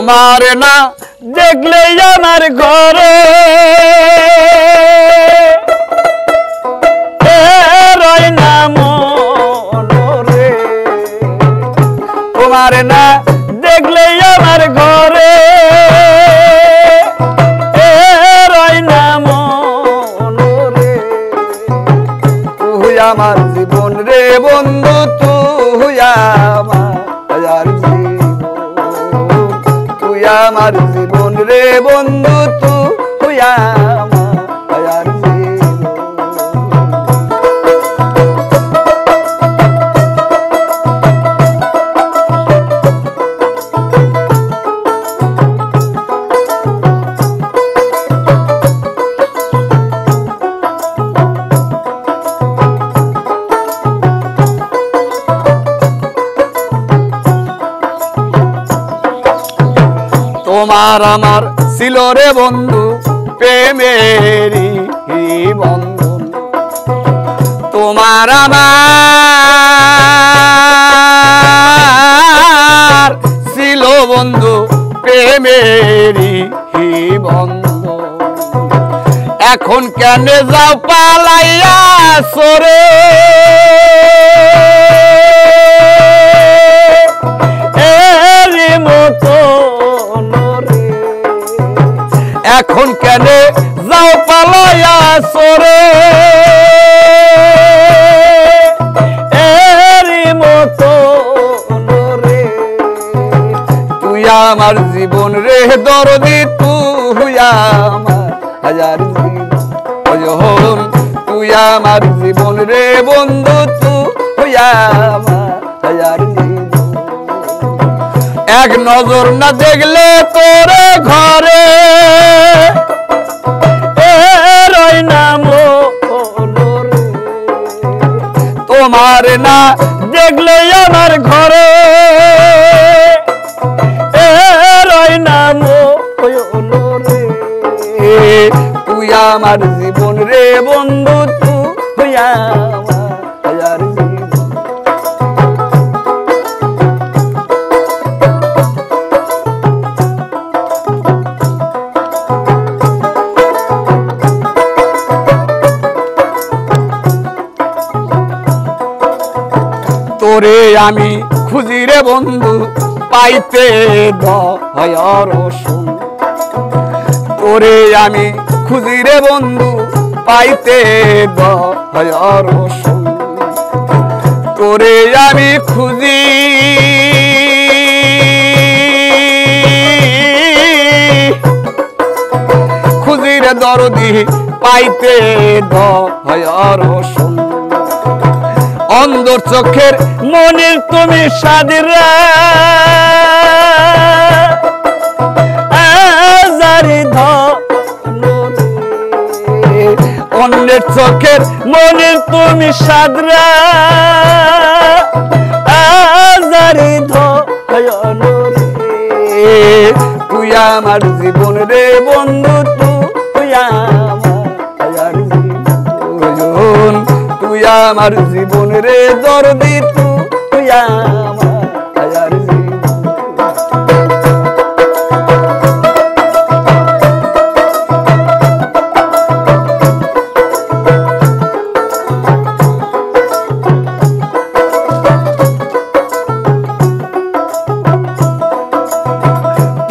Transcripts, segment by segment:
তোমার না দেখলে আমার ঘরে রয় না মনরে তোমার না দেখলে আমার ঘরে রয় না মনরে তুই আমার জীবন রে বন্ধু তুই আমার জীবন তুই আমার জীবন রে বন্ধু তুই আমার জীবন তোমার আমার ছিল রে বন্ধু প্রেমেরই বন্ধন তোমার আমার ছিল বন্ধু প্রেমেরই বন্ধন এখন কেন যাও পালাইয়া সরে এরই মতো এখন কেন যাও পালাইয়া সরে এরই মতো রে তুই আমার জীবন রে দরদি তুই আমার হাজার জীবন তুই আমার জীবন রে বন্ধু তুই আমার হাজার জীবন এক নজর না দেখলে তোরে ঘরে রয় না মনরে তোমার না দেখলে আমার ঘরে রয় না মনরে তুই আমার জীবন রে বন্ধু তুই আমার জীবন তোরে আমি খুঁজি রে বন্ধু পাইতে দয়ার রসুন তোরে আমি খুঁজি রে বন্ধু পাইতে দয়ার রসুন তোরে আমি খুঁজি খুঁজি রে দরদি পাইতে দয়ার রসুন অন্ধর চোখের মনের তুমি সাদিরা অন্যের চোখের মনের তুমি সাদরা তুই আমার জীবন রে বন্ধু তুই আমার জীবন তুই আমার জীবন রে দরদি তুই আমার জীবন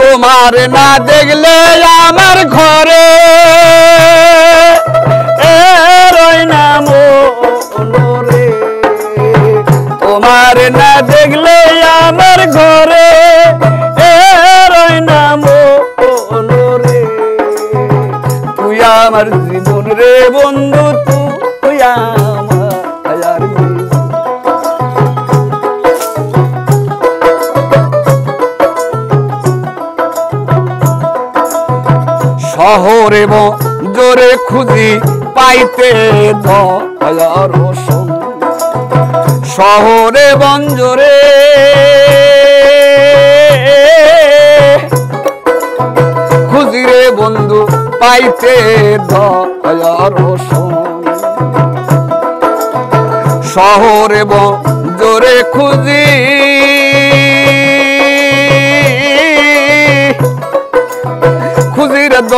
তোমার না দেখলে আমার ঘরে রয় না মনরে তোমার না দেখলে আমার ঘরে রয় না মনরে তুই আমার জীবন রে বন্ধু তুই আমার জীবন শহরে জোরে খুঁজি পাইতে দয়ার রসুন শহরে বঞ্জরে খুঁজি রে বন্ধু পাইতে দয়ার রসুন শহরে বঞ্জরে খুঁজি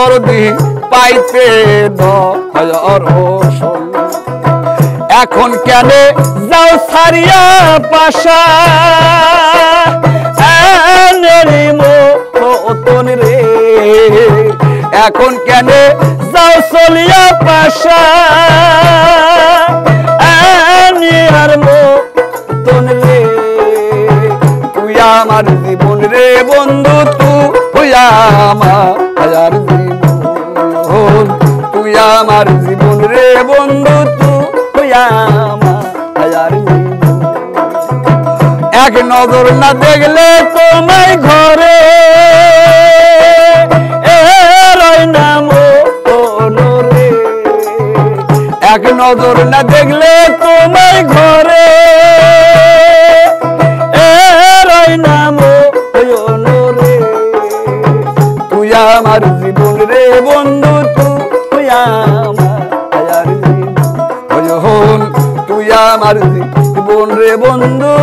দরদি পাইতে দর্শন এখন কেন যাও সারিয়া পাশা মতন রে এখন কেন যাও চলিয়া পাশা আর মতন রে তুই আমার জীবন রে বন্ধু তুই আমার জীবন তুই আমার জীবন রে বন্ধু তুই আমার জীবন এক নজর না দেখলে তোমায় ঘরে নাম রে এক নজর না দেখলে তোমায় ঘরে নাম রে তুই আমার জীবন রে বন্ধু তুই আমার জীবন তুই আমার জীবন রে বন্ধু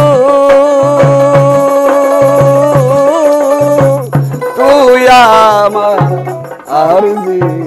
তুই আমার জীবন